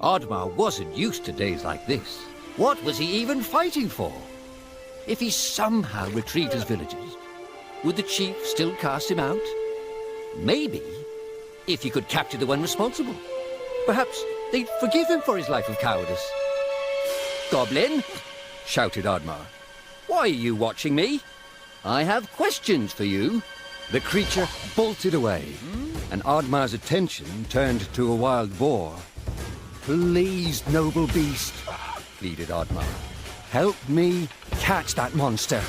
Oddmar wasn't used to days like this. What was he even fighting for? If he somehow retrieved his villagers, would the chief still cast him out? Maybe, if he could capture the one responsible. Perhaps they'd forgive him for his life of cowardice. "Goblin!" shouted Oddmar. "Why are you watching me? I have questions for you." The creature bolted away, and Oddmar's attention turned to a wild boar. "Please, noble beast," pleaded Oddmar. "Help me catch that monster."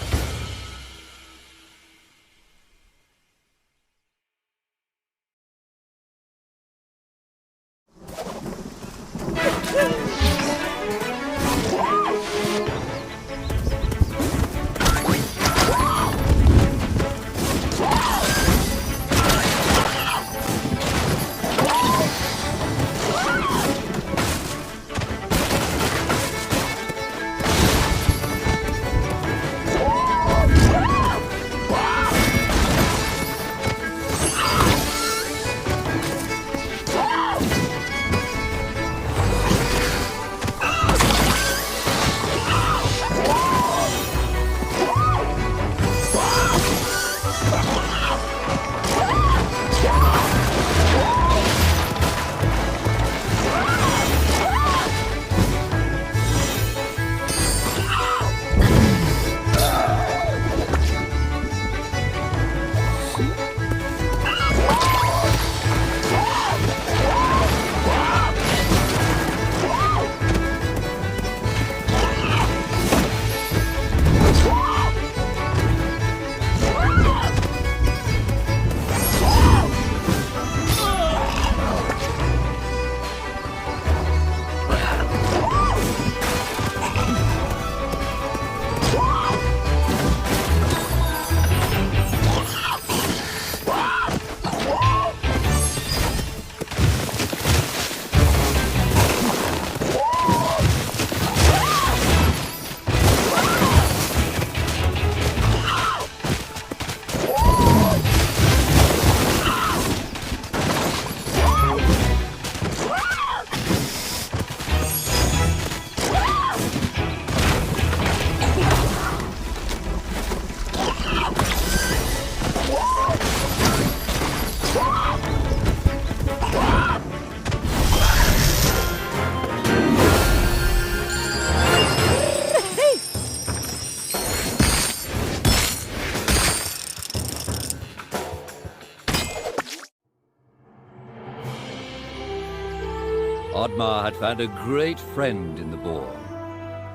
Oddmar had found a great friend in the boar.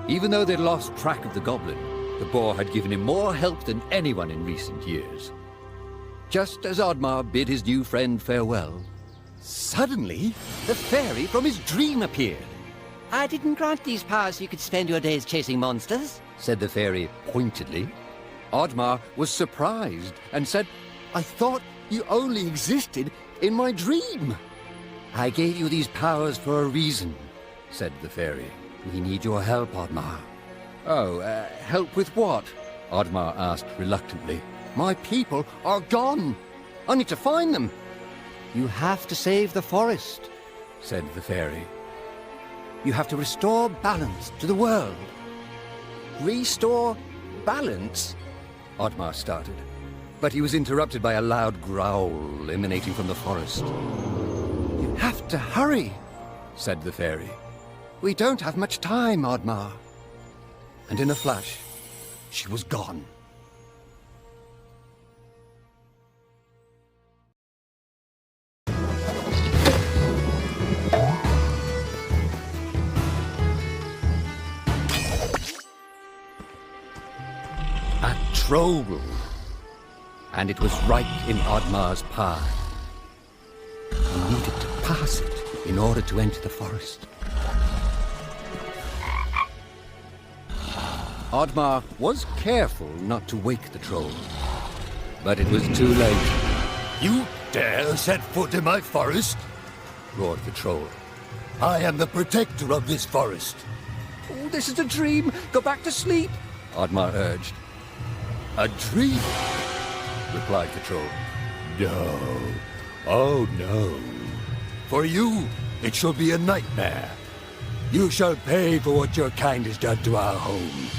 Even though they'd lost track of the goblin, the boar had given him more help than anyone in recent years. Just as Oddmar bid his new friend farewell, suddenly the fairy from his dream appeared. "I didn't grant these powers so you could spend your days chasing monsters," said the fairy pointedly. Oddmar was surprised and said, "I thought you only existed in my dream." "I gave you these powers for a reason," said the fairy. "We need your help, Oddmar." "Oh, help with what?" Oddmar asked reluctantly. "My people are gone. I need to find them." "You have to save the forest," said the fairy. "You have to restore balance to the world." "Restore balance?" Oddmar started, but he was interrupted by a loud growl emanating from the forest. "You have to hurry," said the fairy. "We don't have much time, Oddmar." And in a flash, she was gone. A troll! And it was right in Oddmar's path. He needed to pass it in order to enter the forest. Oddmar was careful not to wake the troll, but it was too late. You dare set foot in my forest? Roared the troll. I am the protector of this forest. Oh, this is a dream. Go back to sleep, Oddmar urged. A dream? Replied the troll. No. Oh, no. For you, it shall be a nightmare. You shall pay for what your kind has done to our home.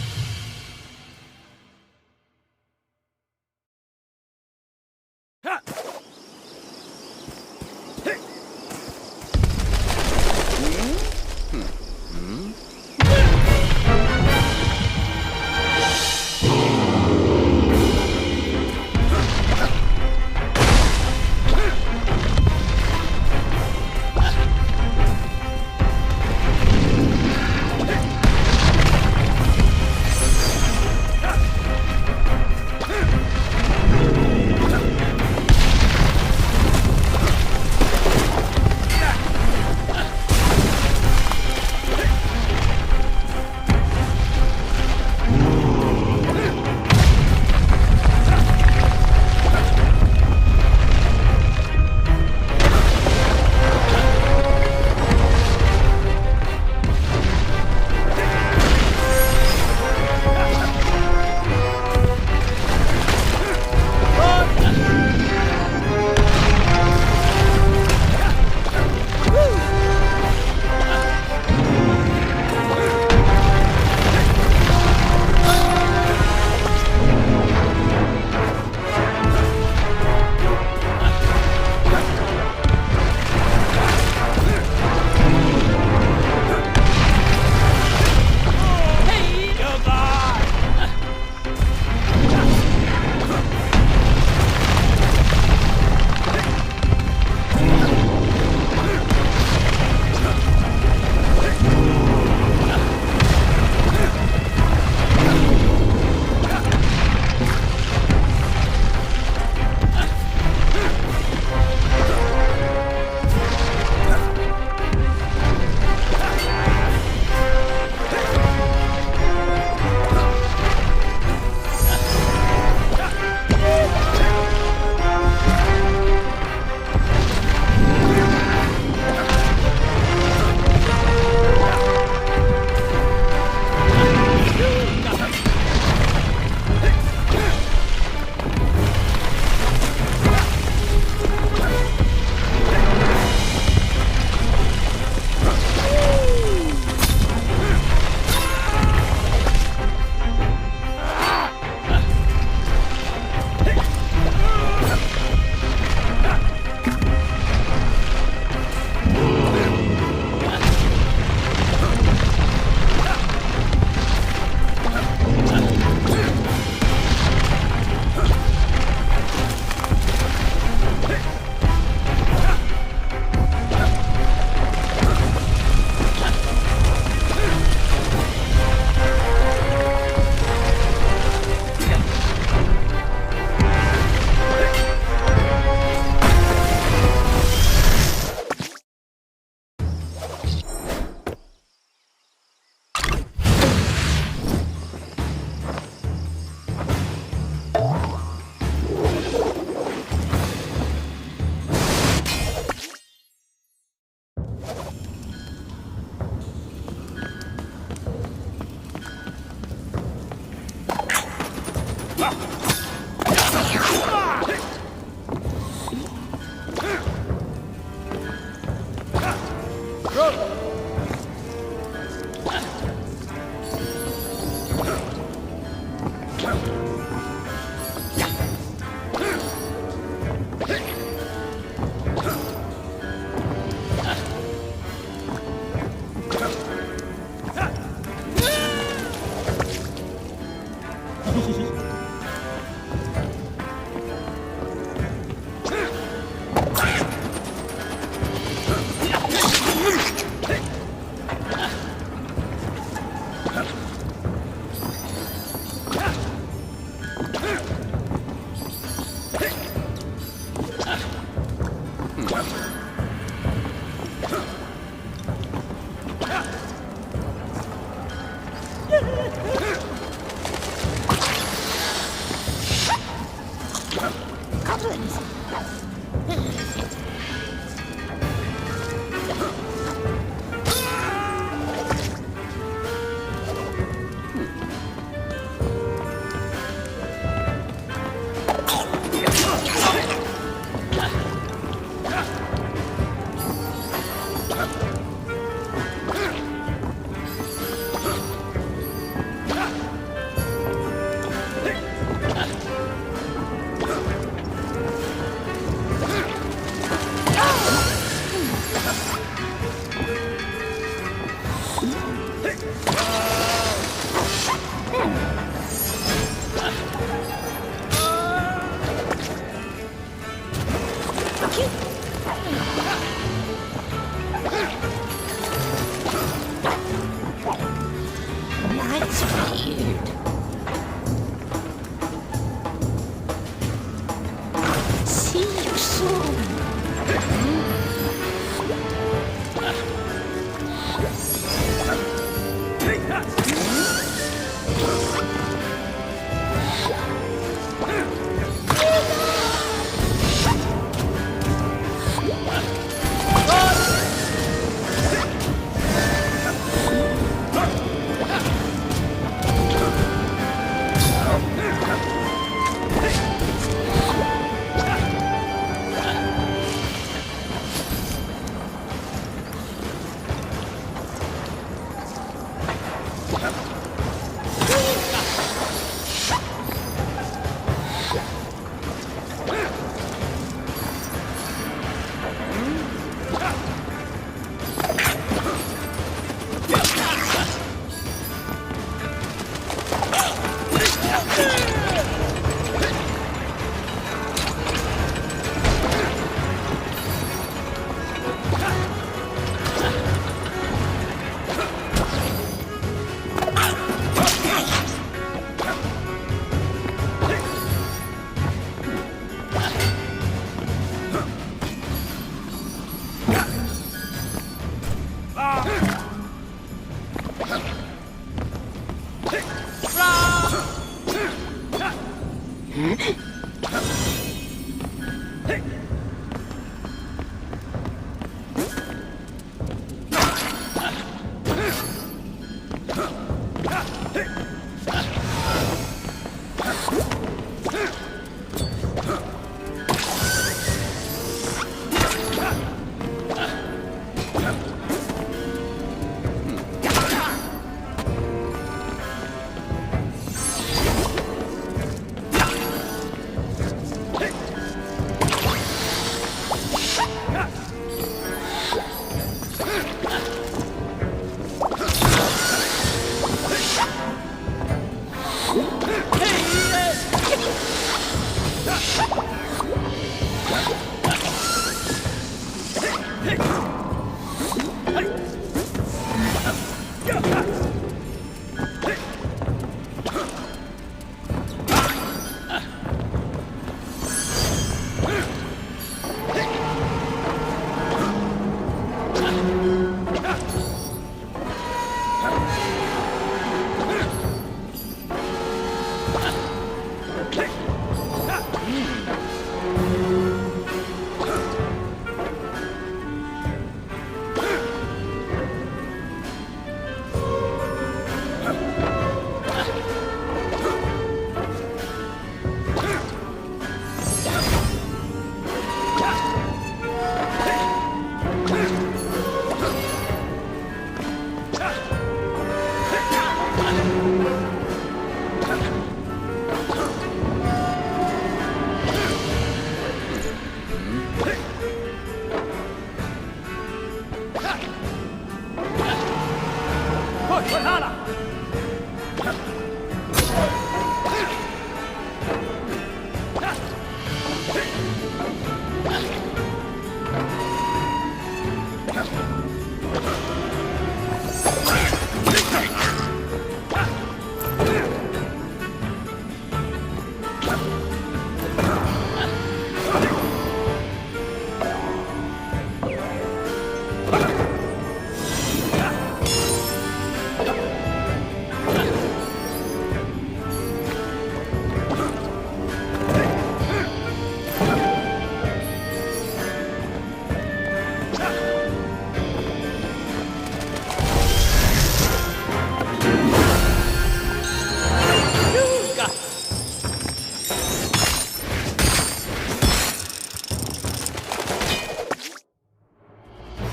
That's weird. See you soon.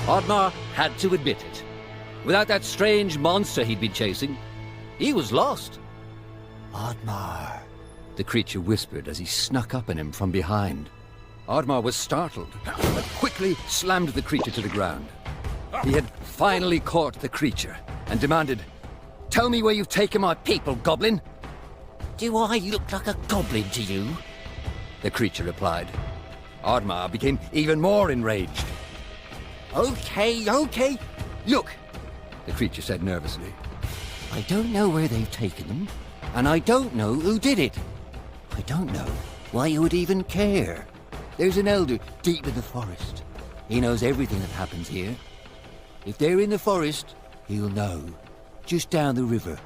Oddmar had to admit it. Without that strange monster he'd been chasing, he was lost. Oddmar. The creature whispered as he snuck up on him from behind. Oddmar was startled, but quickly slammed the creature to the ground. He had finally caught the creature and demanded, "Tell me where you've taken my people, goblin." Do I look like a goblin to you? The creature replied. Oddmar became even more enraged. Okay. Look, the creature said nervously. I don't know where they've taken them, and I don't know who did it. I don't know why you would even care. There's an elder deep in the forest. He knows everything that happens here. If they're in the forest, he'll know. Just down the river.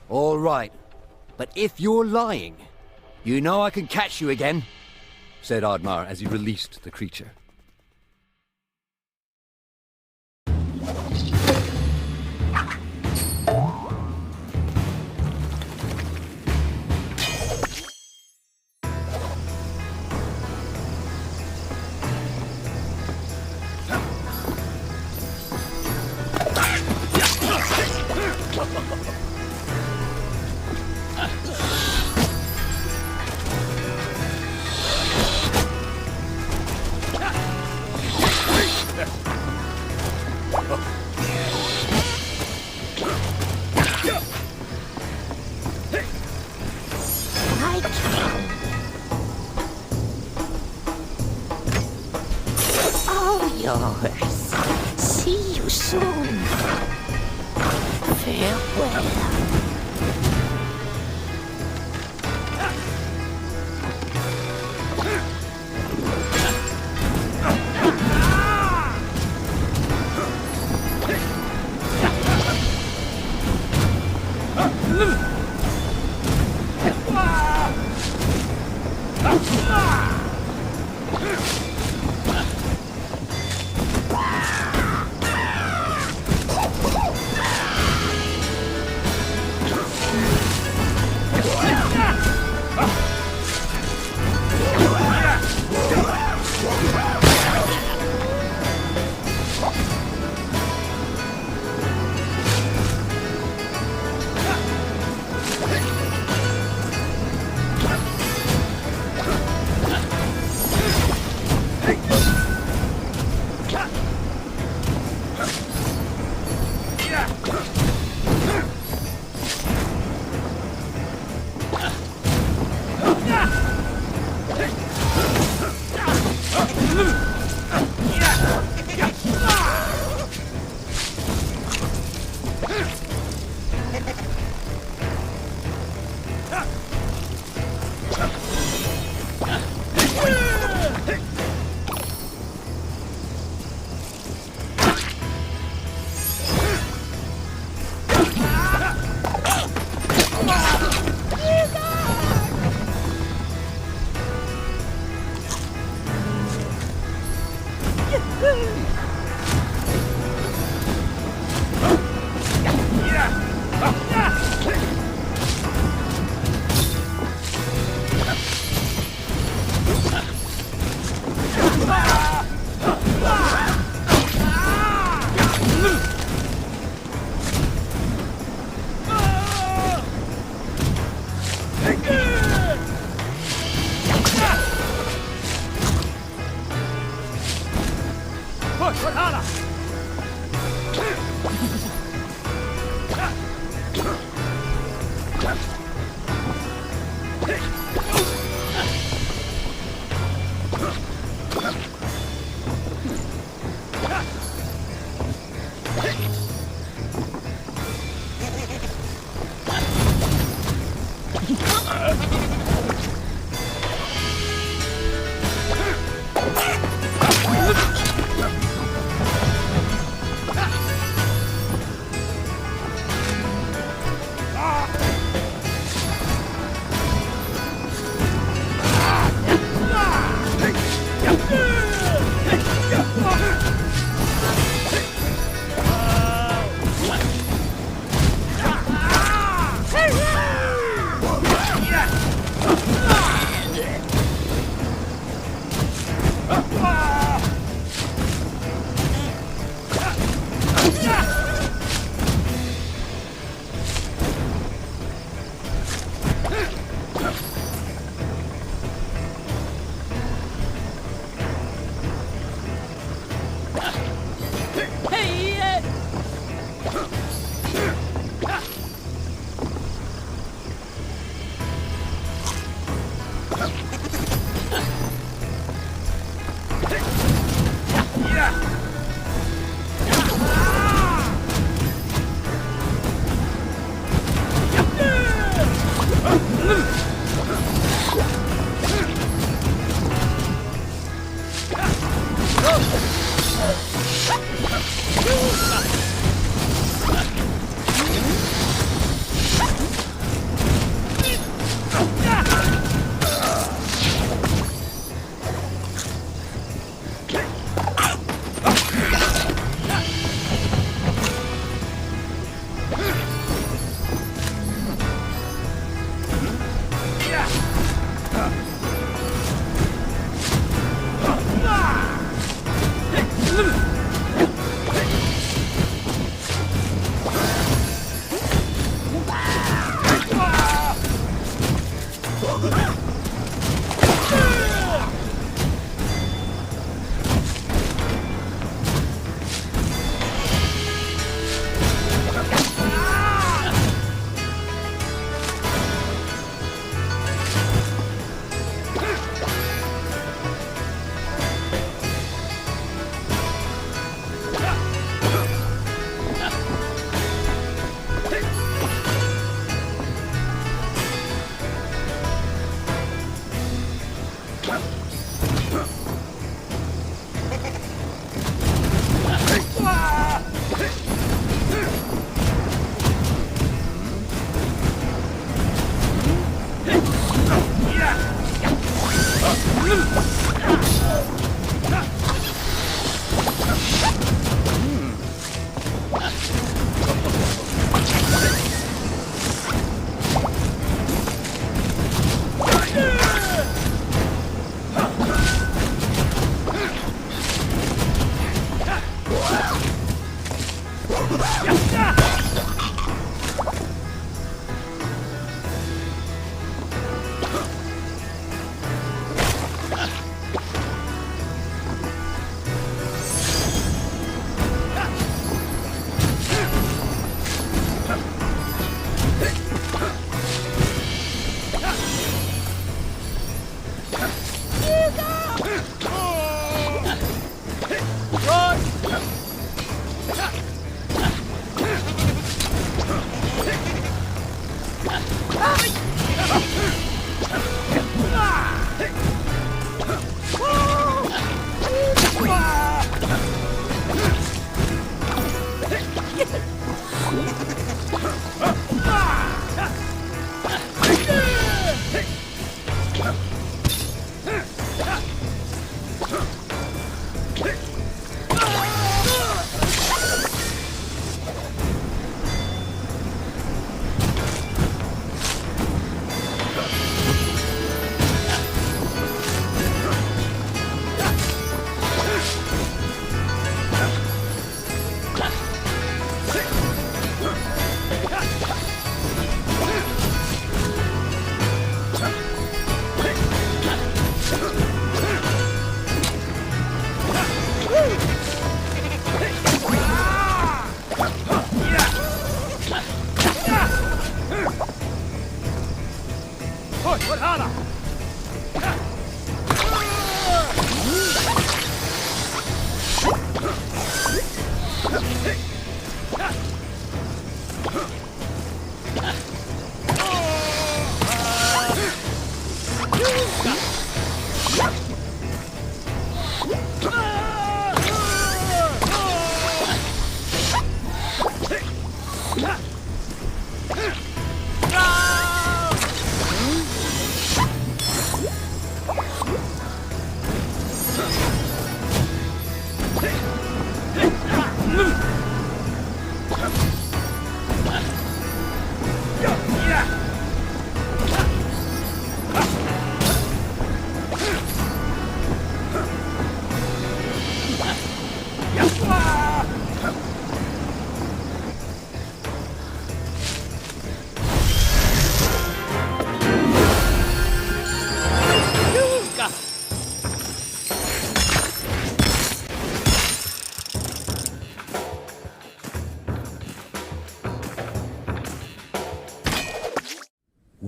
All right, but if you're lying, you know I can catch you again, said Oddmar as he released the creature. I can. All yours. See you soon. Farewell.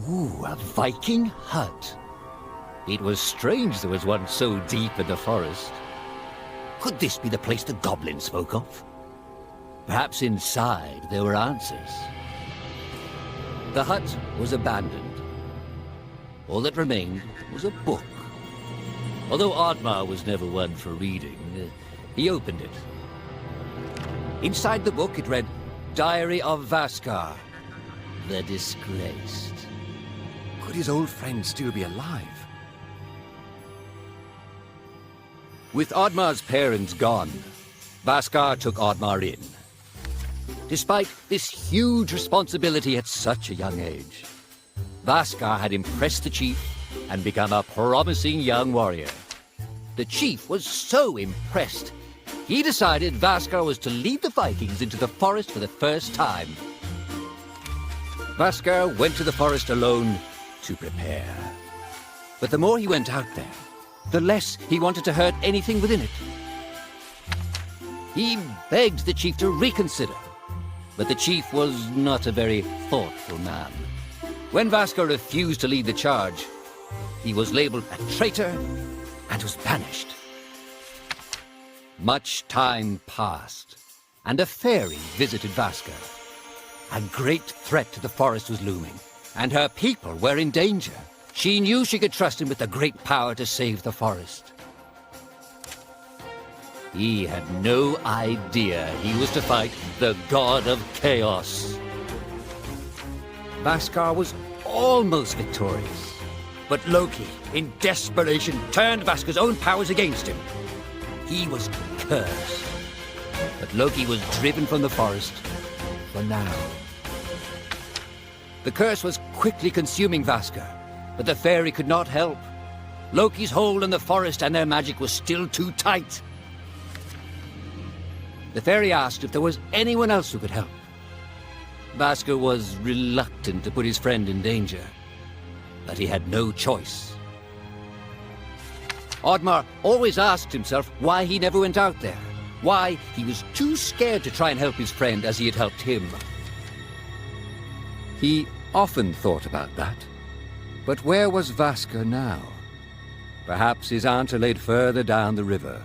Ooh, a Viking hut. It was strange there was one so deep in the forest. Could this be the place the goblin spoke of? Perhaps inside there were answers. The hut was abandoned, All that remained was a book. Although Oddmar was never one for reading, he opened it. Inside the book it read, Diary of Vaskar, the Disgraced. Could his old friend still be alive? With Oddmar's parents gone, Vaskar took Oddmar in. Despite this huge responsibility at such a young age, Vaskar had impressed the chief and become a promising young warrior. The chief was so impressed, he decided Vaskar was to lead the Vikings into the forest for the first time. Vaskar went to the forest alone to prepare. But the more he went out there, the less he wanted to hurt anything within it. He begged the chief to reconsider, but the chief was not a very thoughtful man. When Vaskar refused to lead the charge, he was labeled a traitor and was banished. Much time passed, and a fairy visited Vaskar. A great threat to the forest was looming, and her people were in danger. She knew she could trust him with the great power to save the forest. He had no idea he was to fight the god of chaos. Vaskar was almost victorious, but Loki, in desperation, turned Vaskar's own powers against him. He was cursed, but Loki was driven from the forest for now. The curse was quickly consuming Vaskar, but the fairy could not help. Loki's hold on the forest and their magic was still too tight. The fairy asked if there was anyone else who could help. Vaskar was reluctant to put his friend in danger, but he had no choice. Oddmar always asked himself why he never went out there, why he was too scared to try and help his friend as he had helped him. He often thought about that. But where was Vaskar now? Perhaps his aunt laid further down the river.